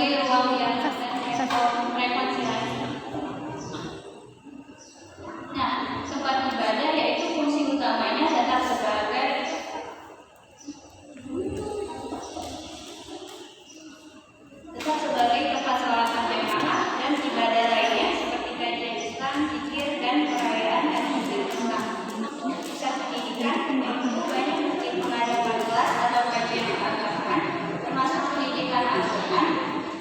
sebagai ruang yang rekonsiliasi. Nah, tempat ibadah yaitu fungsi utamanya tetap sebagai tempat sholat berjamaah dan ibadah lainnya seperti kajian Islam, zikir, dan perayaan dan Islam. Pusat pendidikan yaitu banyak mungkin mengadakan kelas atau kajian keagamaan, termasuk pendidikan Al-Quran,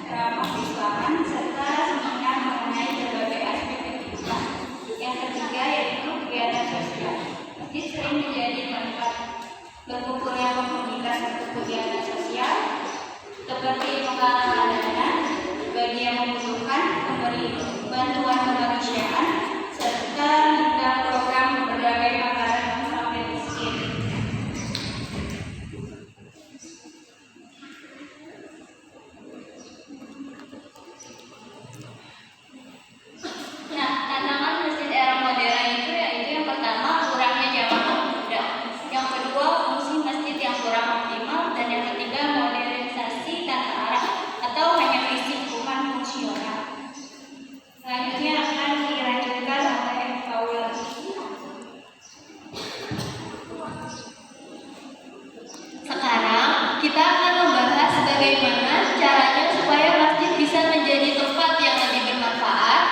ceramah Islaman, serta seminar mengenai berbagai aspek kehidupan. Yang ketiga yaitu kegiatan sosial. Masjid sering menjadi tempat berkumpulnya komunitas untuk kegiatan sosial seperti penggalangan dana bagi yang membutuhkan, memberi bantuan kemanusiaan, serta minta program berbagai makanan sampai miskin. Nah, tantangan masjid era modern itu yaitu yang pertama kurangnya jamaah muda, yang kedua fungsi masjid yang kurang optimal, dan yang ketiga modernisasi tanpa arah atau hanya fisik bukan fungsional. Selanjutnya akan dilanjutkan oleh Paul. Sekarang kita akan membahas bagaimana caranya supaya masjid bisa menjadi tempat yang lebih bermanfaat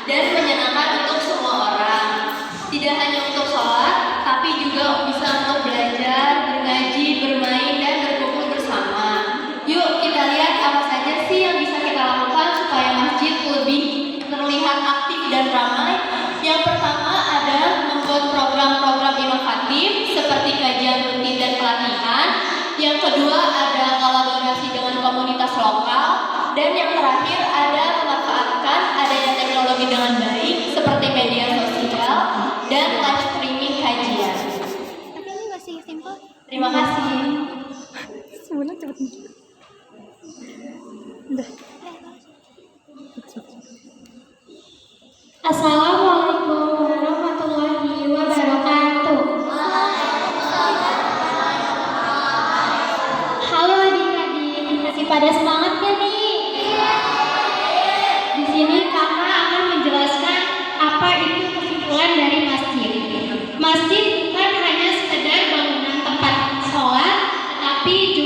dan menyenangkan untuk semua orang. Tidak hanya untuk sholat, tapi juga bisa untuk belajar, mengaji, bermain, dan berkumpul bersama. Yuk kita lihat apa saja sih yang bisa kita lakukan supaya masjid lebih terlihat aktif dan ramai. Yang pertama adalah membuat program-program inovatif seperti kajian rutin dan pelatihan. Yang kedua ada kolaborasi dengan komunitas lokal. Dan yang terakhir ada memanfaatkan adanya teknologi dengan baik seperti media sosial dan live streaming kajian. Ini masih simpel. Terima kasih. Sebulan cepet nih. Udah. Assalamualaikum warahmatullahi wabarakatuh. Halo adik-adik, masih pada semangatnya nih? Di sini kakak akan menjelaskan apa itu kesimpulan dari masjid. Masjid bukan hanya sekedar bangunan tempat sholat, tetapi juga